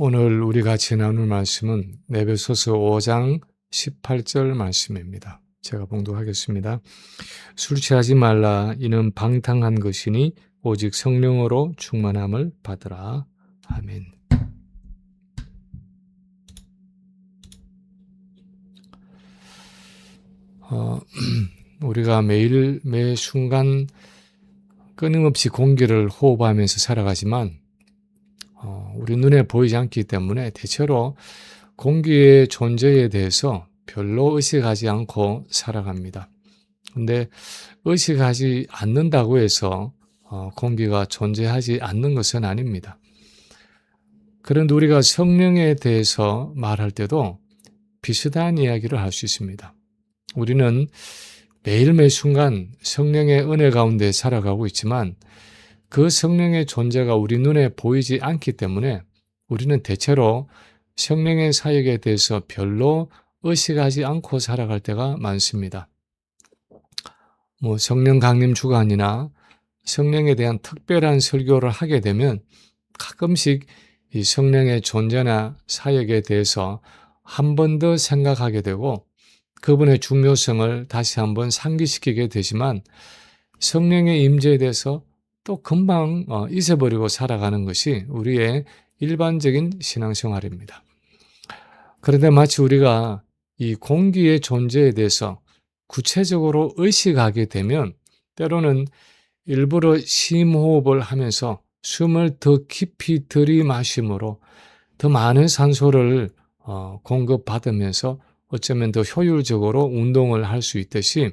오늘 우리가 같이 나눌 말씀은 에베소서 5장 18절 말씀입니다. 제가 봉독하겠습니다. 술 취하지 말라. 이는 방탕한 것이니 오직 성령으로 충만함을 받으라. 아멘. 우리가 매일 매 순간 끊임없이 공기를 호흡하면서 살아가지만 우리 눈에 보이지 않기 때문에 대체로 공기의 존재에 대해서 별로 의식하지 않고 살아갑니다. 근데 의식하지 않는다고 해서 공기가 존재하지 않는 것은 아닙니다. 그런데 우리가 성령에 대해서 말할 때도 비슷한 이야기를 할 수 있습니다. 우리는 매일 매 순간 성령의 은혜 가운데 살아가고 있지만 그 성령의 존재가 우리 눈에 보이지 않기 때문에 우리는 대체로 성령의 사역에 대해서 별로 의식하지 않고 살아갈 때가 많습니다. 성령 강림 주간이나 성령에 대한 특별한 설교를 하게 되면 가끔씩 이 성령의 존재나 사역에 대해서 한 번 더 생각하게 되고 그분의 중요성을 다시 한번 상기시키게 되지만 성령의 임재에 대해서 또 금방 잊어버리고 살아가는 것이 우리의 일반적인 신앙생활입니다. 그런데 마치 우리가 이 공기의 존재에 대해서 구체적으로 의식하게 되면 때로는 일부러 심호흡을 하면서 숨을 더 깊이 들이마심으로 더 많은 산소를 공급받으면서 어쩌면 더 효율적으로 운동을 할 수 있듯이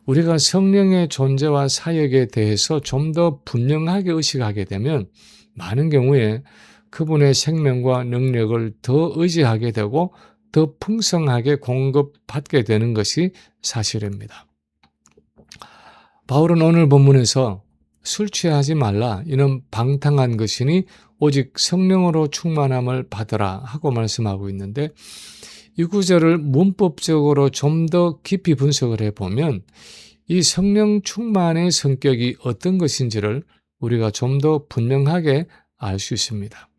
우리가 성령의 존재와 사역에 대해서 좀 더 분명하게 의식하게 되면 많은 경우에 그분의 생명과 능력을 더 의지하게 되고 더 풍성하게 공급받게 되는 것이 사실입니다. 바울은 오늘 본문에서 술 취하지 말라. 이는 방탕한 것이니 오직 성령으로 충만함을 받으라 하고 말씀하고 있는데 이 구절을 문법적으로 좀 더 깊이 분석을 해보면 이 성령 충만의 성격이 어떤 것인지를 우리가 좀 더 분명하게 알 수 있습니다.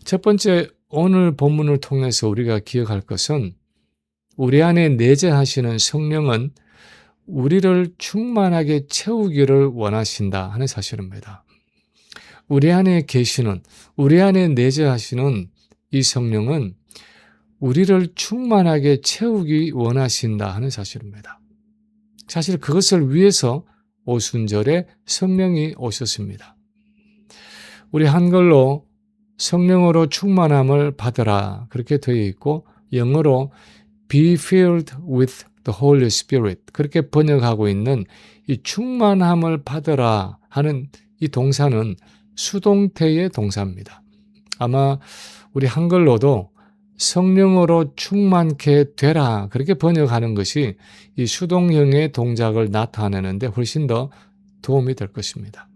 첫 번째, 오늘 본문을 통해서 우리가 기억할 것은 우리 안에 내재하시는 성령은 우리를 충만하게 채우기를 원하신다 하는 사실입니다. 우리 안에 계시는, 우리 안에 내재하시는 이 성령은 우리를 충만하게 채우기 원하신다 하는 사실입니다. 사실 그것을 위해서 오순절에 성령이 오셨습니다. 우리 한글로 성령으로 충만함을 받으라 그렇게 되어 있고 영어로 be filled with the Holy Spirit 그렇게 번역하고 있는 이 충만함을 받으라 하는 이 동사는 수동태의 동사입니다. 아마 우리 한글로도 성령으로 충만케 되라 그렇게 번역하는 것이 이 수동형의 동작을 나타내는데 훨씬 더 도움이 될 것입니다.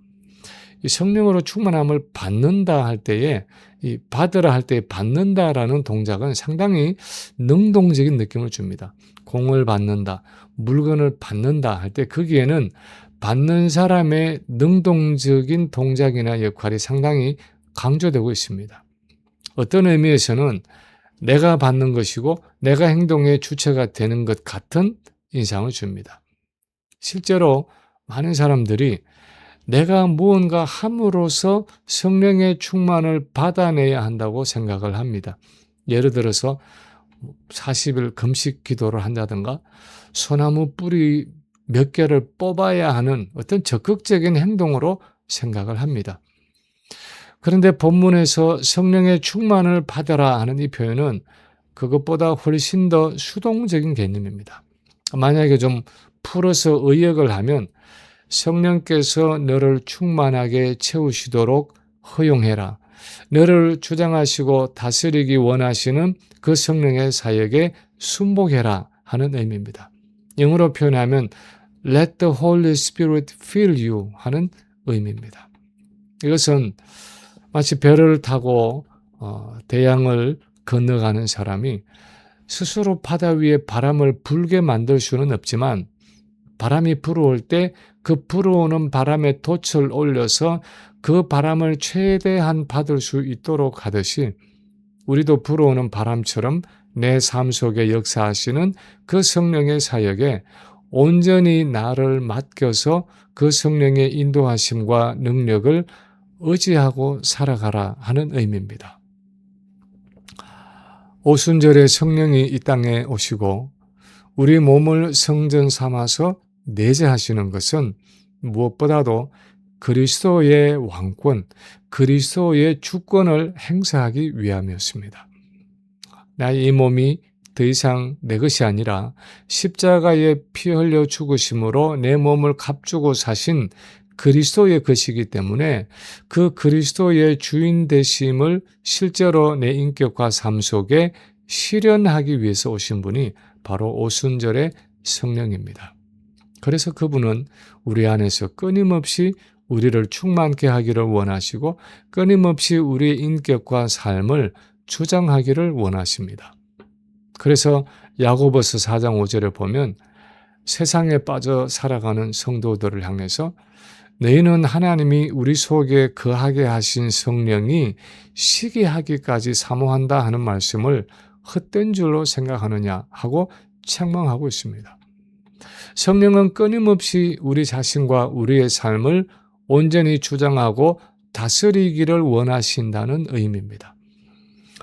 이 성령으로 충만함을 받는다 할 때에 이 받으라 할 때 받는다라는 동작은 상당히 능동적인 느낌을 줍니다. 공을 받는다, 물건을 받는다 할 때 거기에는 받는 사람의 능동적인 동작이나 역할이 상당히 강조되고 있습니다. 어떤 의미에서는 내가 받는 것이고 내가 행동의 주체가 되는 것 같은 인상을 줍니다. 실제로 많은 사람들이 내가 무언가 함으로써 성령의 충만을 받아내야 한다고 생각을 합니다. 예를 들어서 40일 금식 기도를 한다든가 소나무 뿌리 몇 개를 뽑아야 하는 어떤 적극적인 행동으로 생각을 합니다. 그런데 본문에서 성령의 충만을 받아라 하는 이 표현은 그것보다 훨씬 더 수동적인 개념입니다. 만약에 좀 풀어서 의역을 하면 성령께서 너를 충만하게 채우시도록 허용해라. 너를 주장하시고 다스리기 원하시는 그 성령의 사역에 순복해라 하는 의미입니다. 영어로 표현하면 Let the Holy Spirit fill you 하는 의미입니다. 이것은 마치 배를 타고 대양을 건너가는 사람이 스스로 바다 위에 바람을 불게 만들 수는 없지만 바람이 불어올 때 그 불어오는 바람에 돛을 올려서 그 바람을 최대한 받을 수 있도록 하듯이 우리도 불어오는 바람처럼 내 삶 속에 역사하시는 그 성령의 사역에 온전히 나를 맡겨서 그 성령의 인도하심과 능력을 의지하고 살아가라 하는 의미입니다. 오순절에 성령이 이 땅에 오시고 우리 몸을 성전 삼아서 내재하시는 것은 무엇보다도 그리스도의 왕권, 그리스도의 주권을 행사하기 위함이었습니다. 나의 이 몸이 더 이상 내 것이 아니라 십자가에 피 흘려 죽으심으로 내 몸을 값주고 사신 그리스도의 것이기 때문에 그 그리스도의 주인 되심을 실제로 내 인격과 삶 속에 실현하기 위해서 오신 분이 바로 오순절의 성령입니다. 그래서 그분은 우리 안에서 끊임없이 우리를 충만케 하기를 원하시고 끊임없이 우리의 인격과 삶을 주장하기를 원하십니다. 그래서 야고보서 4장 5절에 보면 세상에 빠져 살아가는 성도들을 향해서 너희는 하나님이 우리 속에 거하게 하신 성령이 시기하기까지 사모한다 하는 말씀을 헛된 줄로 생각하느냐 하고 책망하고 있습니다. 성령은 끊임없이 우리 자신과 우리의 삶을 온전히 주장하고 다스리기를 원하신다는 의미입니다.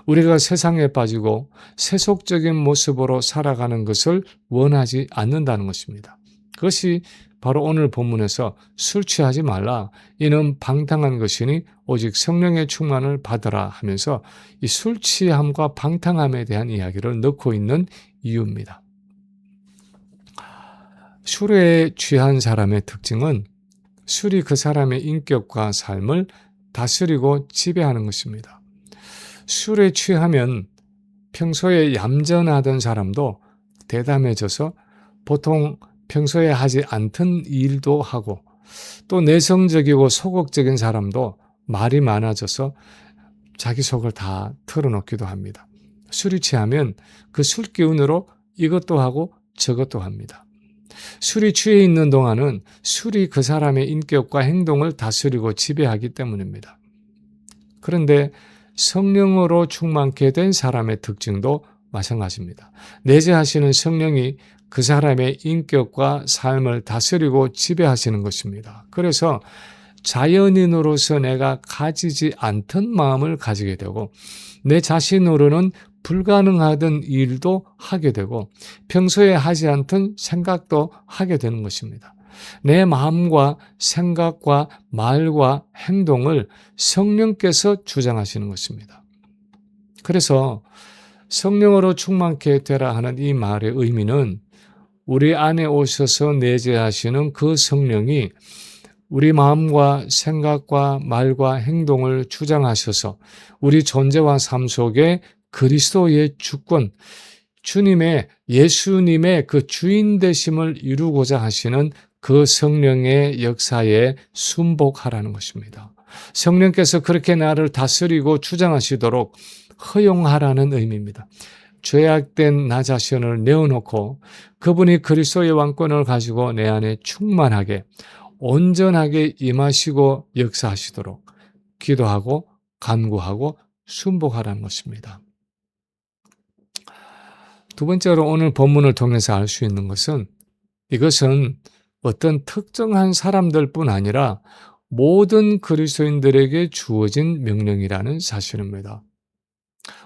우리가 세상에 빠지고 세속적인 모습으로 살아가는 것을 원하지 않는다는 것입니다. 그것이 바로 오늘 본문에서 술 취하지 말라. 이는 방탕한 것이니 오직 성령의 충만을 받으라 하면서 이 술 취함과 방탕함에 대한 이야기를 넣고 있는 이유입니다. 술에 취한 사람의 특징은 술이 그 사람의 인격과 삶을 다스리고 지배하는 것입니다. 술에 취하면 평소에 얌전하던 사람도 대담해져서 보통 평소에 하지 않던 일도 하고 또 내성적이고 소극적인 사람도 말이 많아져서 자기 속을 다 털어놓기도 합니다. 술이 취하면 그 술 기운으로 이것도 하고 저것도 합니다. 술이 취해 있는 동안은 술이 그 사람의 인격과 행동을 다스리고 지배하기 때문입니다. 그런데 성령으로 충만케 된 사람의 특징도 마찬가지입니다. 내재하시는 성령이 그 사람의 인격과 삶을 다스리고 지배하시는 것입니다. 그래서 자연인으로서 내가 가지지 않던 마음을 가지게 되고 내 자신으로는 불가능하던 일도 하게 되고 평소에 하지 않던 생각도 하게 되는 것입니다. 내 마음과 생각과 말과 행동을 성령께서 주장하시는 것입니다. 그래서 성령으로 충만케 되라 하는 이 말의 의미는 우리 안에 오셔서 내재하시는 그 성령이 우리 마음과 생각과 말과 행동을 주장하셔서 우리 존재와 삶 속에 그리스도의 주권, 예수님의 그 주인 되심을 이루고자 하시는 그 성령의 역사에 순복하라는 것입니다. 성령께서 그렇게 나를 다스리고 주장하시도록 허용하라는 의미입니다. 죄악된 나 자신을 내어놓고 그분이 그리스도의 왕권을 가지고 내 안에 충만하게 온전하게 임하시고 역사하시도록 기도하고 간구하고 순복하라는 것입니다. 두 번째로 오늘 본문을 통해서 알 수 있는 것은 이것은 어떤 특정한 사람들뿐 아니라 모든 그리스도인들에게 주어진 명령이라는 사실입니다.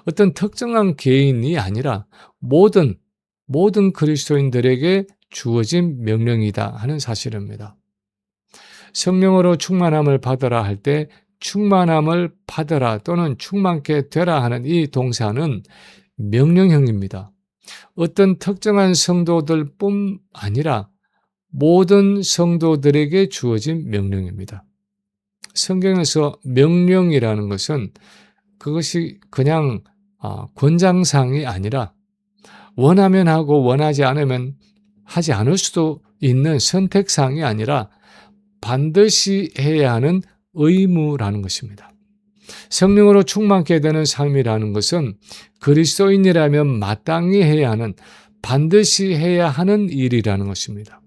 어떤 특정한 개인이 아니라 모든 그리스도인들에게 주어진 명령이다 하는 사실입니다. 성령으로 충만함을 받으라 할 때 충만함을 받으라 또는 충만케 되라 하는 이 동사는 명령형입니다. 어떤 특정한 성도들뿐 아니라 모든 성도들에게 주어진 명령입니다. 성경에서 명령이라는 것은 그것이 그냥 권장사항이 아니라 원하면 하고 원하지 않으면 하지 않을 수도 있는 선택사항이 아니라 반드시 해야 하는 의무라는 것입니다. 성령으로 충만케 되는 삶이라는 것은 그리스도인이라면 마땅히 해야 하는, 반드시 해야 하는 일이라는 것입니다.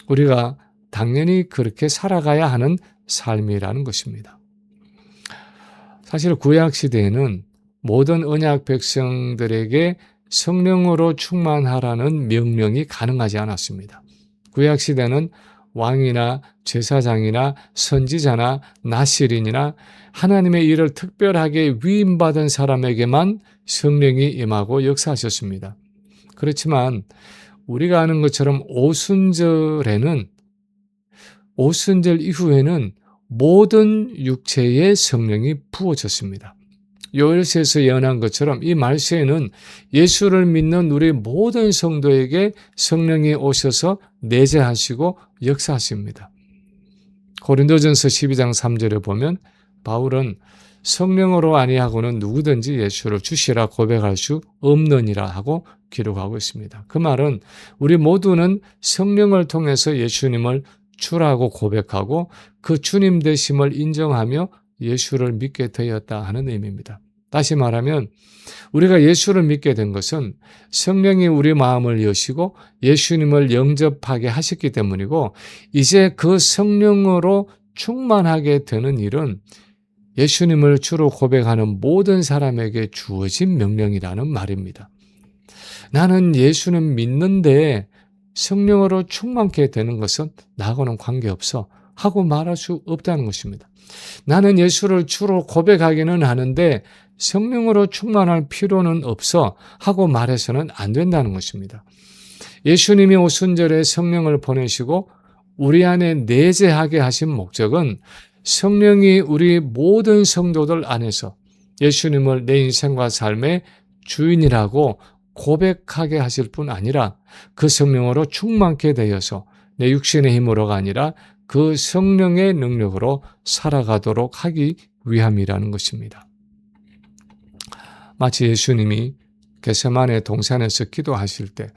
우리가 당연히 그렇게 살아가야 하는 삶이라는 것입니다. 사실 구약 시대에는 모든 언약 백성들에게 성령으로 충만하라는 명령이 가능하지 않았습니다. 구약 시대는 왕이나 제사장이나 선지자나 나실인이나 하나님의 일을 특별하게 위임받은 사람에게만 성령이 임하고 역사하셨습니다. 그렇지만 우리가 아는 것처럼 오순절 이후에는 모든 육체에 성령이 부어졌습니다. 요엘서에서 예언한 것처럼 이 말세에는 예수를 믿는 우리 모든 성도에게 성령이 오셔서 내재하시고 역사하십니다. 고린도전서 12장 3절에 보면 바울은 성령으로 아니하고는 누구든지 예수를 주시라 고백할 수 없느니라 하고 기록하고 있습니다. 그 말은 우리 모두는 성령을 통해서 예수님을 주라고 고백하고 그 주님 되심을 인정하며 예수를 믿게 되었다 하는 의미입니다. 다시 말하면 우리가 예수를 믿게 된 것은 성령이 우리 마음을 여시고 예수님을 영접하게 하셨기 때문이고, 이제 그 성령으로 충만하게 되는 일은 예수님을 주로 고백하는 모든 사람에게 주어진 명령이라는 말입니다. 나는 예수는 믿는데 성령으로 충만케 되는 것은 나하고는 관계없어 하고 말할 수 없다는 것입니다. 나는 예수를 주로 고백하기는 하는데 성령으로 충만할 필요는 없어 하고 말해서는 안 된다는 것입니다. 예수님이 오순절에 성령을 보내시고 우리 안에 내재하게 하신 목적은 성령이 우리 모든 성도들 안에서 예수님을 내 인생과 삶의 주인이라고 고백하게 하실 뿐 아니라 그 성령으로 충만케 되어서 내 육신의 힘으로가 아니라 그 성령의 능력으로 살아가도록 하기 위함이라는 것입니다. 마치 예수님이 겟세마네 동산에서 기도하실 때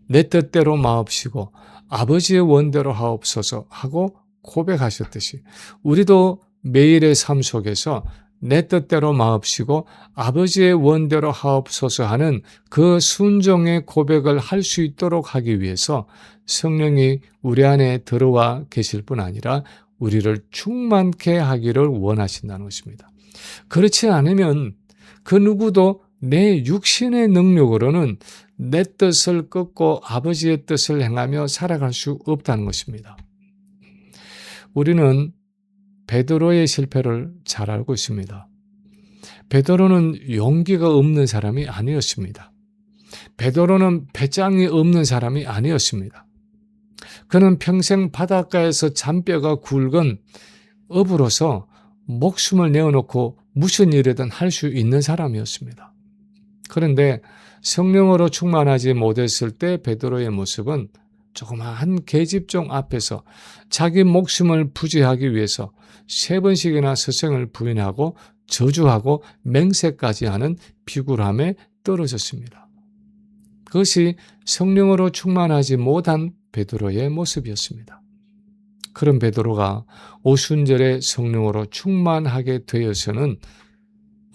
내 뜻대로 마옵시고 아버지의 원대로 하옵소서 하고 고백하셨듯이 우리도 매일의 삶 속에서 내 뜻대로 마옵시고 아버지의 원대로 하옵소서 하는 그 순종의 고백을 할 수 있도록 하기 위해서 성령이 우리 안에 들어와 계실 뿐 아니라 우리를 충만케 하기를 원하신다는 것입니다. 그렇지 않으면 그 누구도 내 육신의 능력으로는 내 뜻을 꺾고 아버지의 뜻을 행하며 살아갈 수 없다는 것입니다. 우리는 베드로의 실패를 잘 알고 있습니다. 베드로는 용기가 없는 사람이 아니었습니다. 베드로는 배짱이 없는 사람이 아니었습니다. 그는 평생 바닷가에서 잔뼈가 굵은 어부로서 목숨을 내어놓고 무슨 일이든 할 수 있는 사람이었습니다. 그런데 성령으로 충만하지 못했을 때 베드로의 모습은 조그마한 계집종 앞에서 자기 목숨을 부지하기 위해서 3번씩이나 스승을 부인하고 저주하고 맹세까지 하는 비굴함에 떨어졌습니다. 그것이 성령으로 충만하지 못한 베드로의 모습이었습니다. 그런 베드로가 오순절에 성령으로 충만하게 되어서는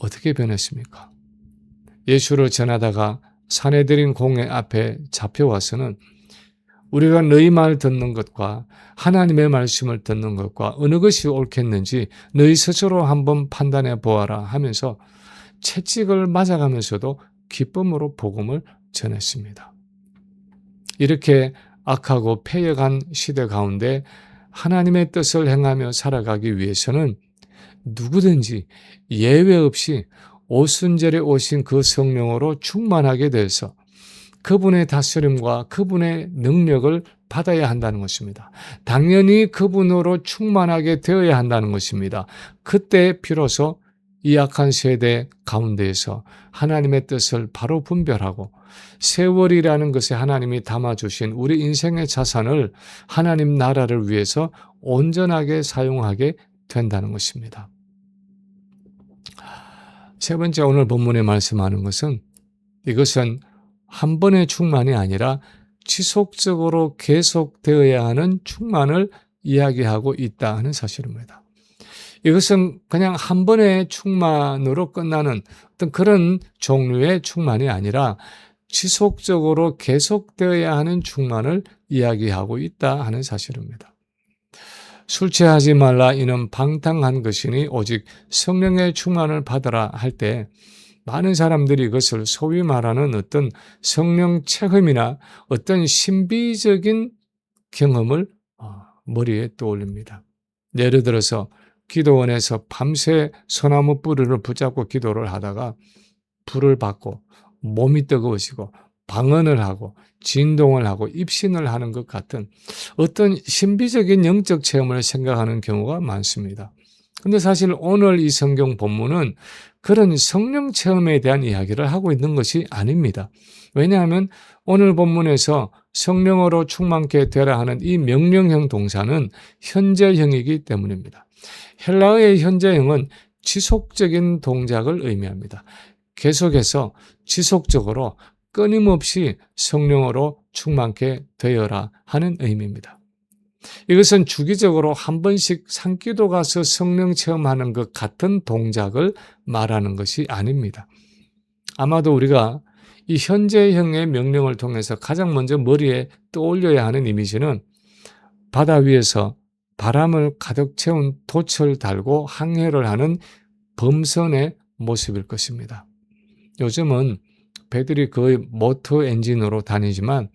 어떻게 변했습니까? 예수를 전하다가 사내들인 공회 앞에 잡혀와서는 우리가 너희 말 듣는 것과 하나님의 말씀을 듣는 것과 어느 것이 옳겠는지 너희 스스로 한번 판단해 보아라 하면서 채찍을 맞아가면서도 기쁨으로 복음을 전했습니다. 이렇게 악하고 패역한 시대 가운데 하나님의 뜻을 행하며 살아가기 위해서는 누구든지 예외 없이 오순절에 오신 그 성령으로 충만하게 돼서 그분의 다스림과 그분의 능력을 받아야 한다는 것입니다. 당연히 그분으로 충만하게 되어야 한다는 것입니다. 그때 비로소 이 악한 세대 가운데에서 하나님의 뜻을 바로 분별하고 세월이라는 것에 하나님이 담아주신 우리 인생의 자산을 하나님 나라를 위해서 온전하게 사용하게 된다는 것입니다. 세 번째, 오늘 본문에 말씀하는 것은 이것은 한 번의 충만이 아니라 지속적으로 계속되어야 하는 충만을 이야기하고 있다 하는 사실입니다. 이것은 그냥 한 번의 충만으로 끝나는 어떤 그런 종류의 충만이 아니라 지속적으로 계속되어야 하는 충만을 이야기하고 있다 하는 사실입니다. 술 취하지 말라 이는 방탕한 것이니 오직 성령의 충만을 받으라 할 때 많은 사람들이 이것을 소위 말하는 어떤 성령 체험이나 어떤 신비적인 경험을 머리에 떠올립니다. 예를 들어서 기도원에서 밤새 소나무 뿌리를 붙잡고 기도를 하다가 불을 받고 몸이 뜨거워지고 방언을 하고 진동을 하고 입신을 하는 것 같은 어떤 신비적인 영적 체험을 생각하는 경우가 많습니다. 근데 사실 오늘 이 성경 본문은 그런 성령 체험에 대한 이야기를 하고 있는 것이 아닙니다. 왜냐하면 오늘 본문에서 성령으로 충만케 되라 하는 이 명령형 동사는 현재형이기 때문입니다. 헬라어의 현재형은 지속적인 동작을 의미합니다. 계속해서 지속적으로 끊임없이 성령으로 충만케 되어라 하는 의미입니다. 이것은 주기적으로 한 번씩 산기도 가서 성령 체험하는 것 같은 동작을 말하는 것이 아닙니다. 아마도 우리가 이 현재형의 명령을 통해서 가장 먼저 머리에 떠올려야 하는 이미지는 바다 위에서 바람을 가득 채운 돛을 달고 항해를 하는 범선의 모습일 것입니다. 요즘은 배들이 거의 모터 엔진으로 다니지만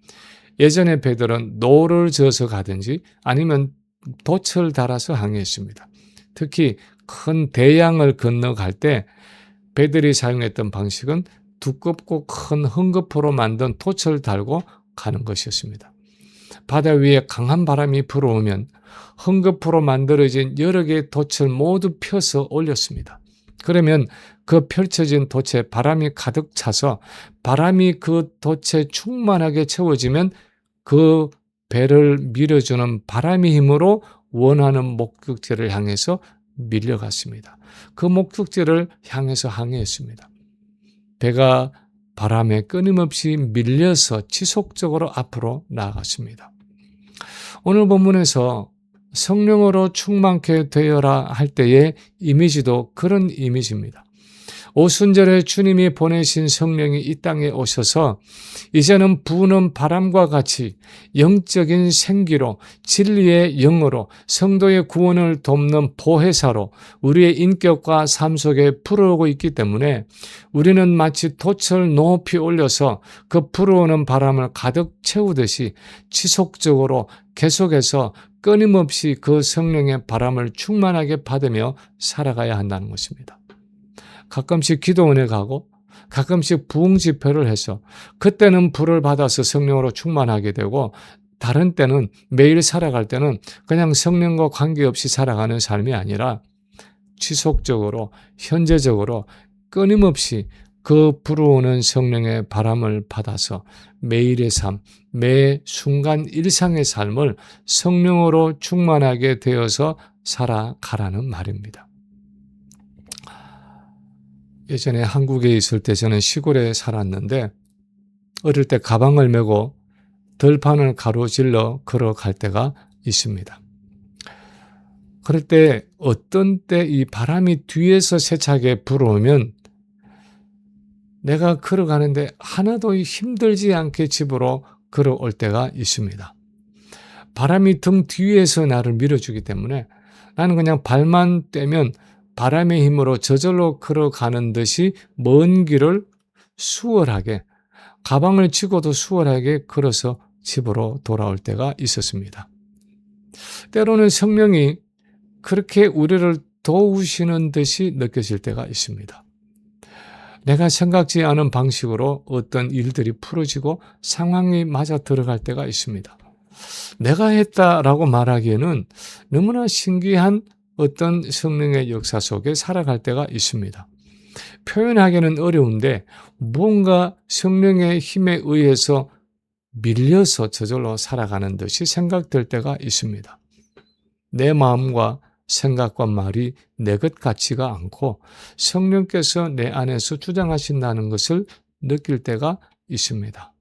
예전에 배들은 노를 저어서 가든지 아니면 돛을 달아서 항해했습니다. 특히 큰 대양을 건너갈 때 배들이 사용했던 방식은 두껍고 큰 헝겊으로 만든 돛을 달고 가는 것이었습니다. 바다 위에 강한 바람이 불어오면 헝겊으로 만들어진 여러 개의 돛을 모두 펴서 올렸습니다. 그러면 그 펼쳐진 돛에 바람이 가득 차서 바람이 그 돛에 충만하게 채워지면 그 배를 밀어주는 바람의 힘으로 원하는 목적지를 향해서 밀려갔습니다. 그 목적지를 향해서 항해했습니다. 배가 바람에 끊임없이 밀려서 지속적으로 앞으로 나아갔습니다. 오늘 본문에서 성령으로 충만케 되어라 할 때의 이미지도 그런 이미지입니다. 오순절에 주님이 보내신 성령이 이 땅에 오셔서 이제는 부는 바람과 같이 영적인 생기로 진리의 영으로 성도의 구원을 돕는 보혜사로 우리의 인격과 삶 속에 불어오고 있기 때문에 우리는 마치 돛을 높이 올려서 그 불어오는 바람을 가득 채우듯이 지속적으로 계속해서 끊임없이 그 성령의 바람을 충만하게 받으며 살아가야 한다는 것입니다. 가끔씩 기도원에 가고 가끔씩 부흥 집회를 해서 그때는 불을 받아서 성령으로 충만하게 되고 다른 때는 매일 살아갈 때는 그냥 성령과 관계없이 살아가는 삶이 아니라 지속적으로 현재적으로 끊임없이 그 불어오는 성령의 바람을 받아서 매일의 삶, 매 순간 일상의 삶을 성령으로 충만하게 되어서 살아가라는 말입니다. 예전에 한국에 있을 때 저는 시골에 살았는데 어릴 때 가방을 메고 들판을 가로질러 걸어갈 때가 있습니다. 그럴 때 어떤 때 이 바람이 뒤에서 세차게 불어오면 내가 걸어가는데 하나도 힘들지 않게 집으로 걸어올 때가 있습니다. 바람이 등 뒤에서 나를 밀어주기 때문에 나는 그냥 발만 떼면 바람의 힘으로 저절로 걸어가는 듯이 먼 길을 수월하게 가방을 쥐고도 수월하게 걸어서 집으로 돌아올 때가 있었습니다. 때로는 성령이 그렇게 우리를 도우시는 듯이 느껴질 때가 있습니다. 내가 생각지 않은 방식으로 어떤 일들이 풀어지고 상황이 맞아 들어갈 때가 있습니다. 내가 했다라고 말하기에는 너무나 신기한 어떤 성령의 역사 속에 살아갈 때가 있습니다. 표현하기는 어려운데 뭔가 성령의 힘에 의해서 밀려서 저절로 살아가는 듯이 생각될 때가 있습니다. 내 마음과 생각과 말이 내 것 같지가 않고 성령께서 내 안에서 주장하신다는 것을 느낄 때가 있습니다.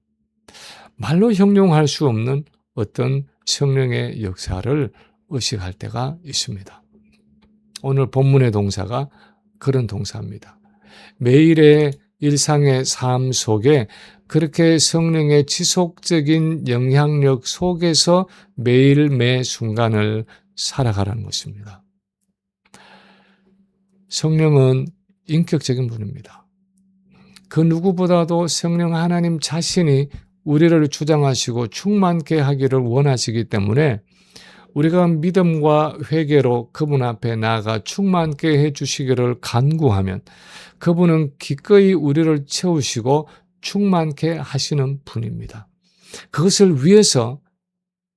말로 형용할 수 없는 어떤 성령의 역사를 의식할 때가 있습니다. 오늘 본문의 동사가 그런 동사입니다. 매일의 일상의 삶 속에 그렇게 성령의 지속적인 영향력 속에서 매일 매 순간을 살아가라는 것입니다. 성령은 인격적인 분입니다. 그 누구보다도 성령 하나님 자신이 우리를 주장하시고 충만케 하기를 원하시기 때문에 우리가 믿음과 회개로 그분 앞에 나아가 충만케 해주시기를 간구하면 그분은 기꺼이 우리를 채우시고 충만케 하시는 분입니다. 그것을 위해서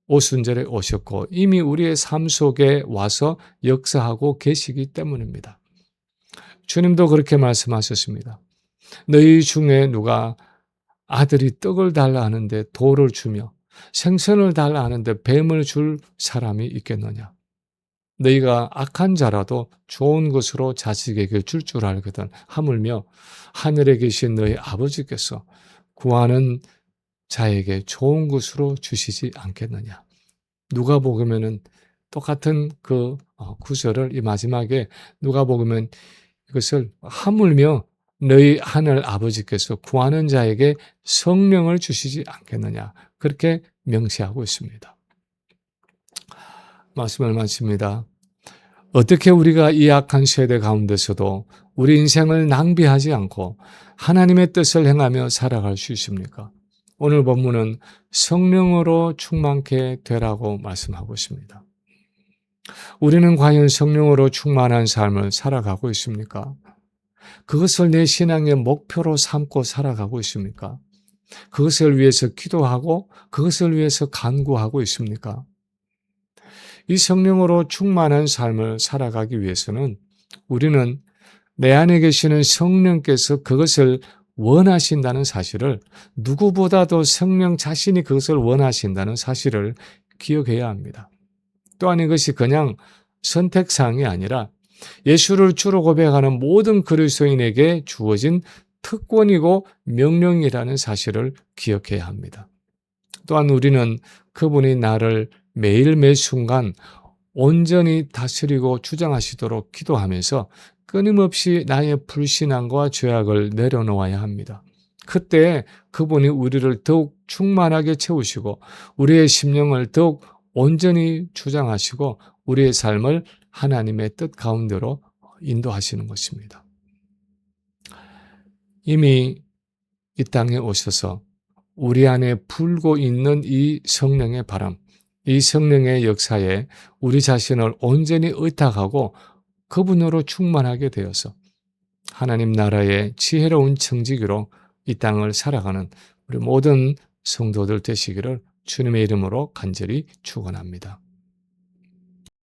오순절에 오셨고 이미 우리의 삶 속에 와서 역사하고 계시기 때문입니다. 주님도 그렇게 말씀하셨습니다. 너희 중에 누가 아들이 떡을 달라 하는데 돌을 주며 생선을 달라 하는데 뱀을 줄 사람이 있겠느냐? 너희가 악한 자라도 좋은 것으로 자식에게 줄 줄 알거든. 하물며 하늘에 계신 너희 아버지께서 구하는 자에게 좋은 것으로 주시지 않겠느냐? 누가복음에는 똑같은 그 구절을 이 마지막에 누가복음은 이것을 하물며 너희 하늘 아버지께서 구하는 자에게 성령을 주시지 않겠느냐 그렇게 명시하고 있습니다. 말씀을 마칩니다. 어떻게 우리가 이 악한 세대 가운데서도 우리 인생을 낭비하지 않고 하나님의 뜻을 행하며 살아갈 수 있습니까? 오늘 본문은 성령으로 충만케 되라고 말씀하고 있습니다. 우리는 과연 성령으로 충만한 삶을 살아가고 있습니까? 그것을 내 신앙의 목표로 삼고 살아가고 있습니까? 그것을 위해서 기도하고 그것을 위해서 간구하고 있습니까? 이 성령으로 충만한 삶을 살아가기 위해서는 우리는 내 안에 계시는 성령께서 그것을 원하신다는 사실을 누구보다도 성령 자신이 그것을 원하신다는 사실을 기억해야 합니다. 또한 이것이 그냥 선택사항이 아니라 예수를 주로 고백하는 모든 그리스도인에게 주어진 특권이고 명령이라는 사실을 기억해야 합니다. 또한 우리는 그분이 나를 매일 매 순간 온전히 다스리고 주장하시도록 기도하면서 끊임없이 나의 불신앙과 죄악을 내려놓아야 합니다. 그때 그분이 우리를 더욱 충만하게 채우시고 우리의 심령을 더욱 온전히 주장하시고 우리의 삶을 하나님의 뜻 가운데로 인도하시는 것입니다. 이미 이 땅에 오셔서 우리 안에 불고 있는 이 성령의 바람, 이 성령의 역사에 우리 자신을 온전히 의탁하고 그분으로 충만하게 되어서 하나님 나라의 지혜로운 청지기로 이 땅을 살아가는 우리 모든 성도들 되시기를 주님의 이름으로 간절히 축원합니다.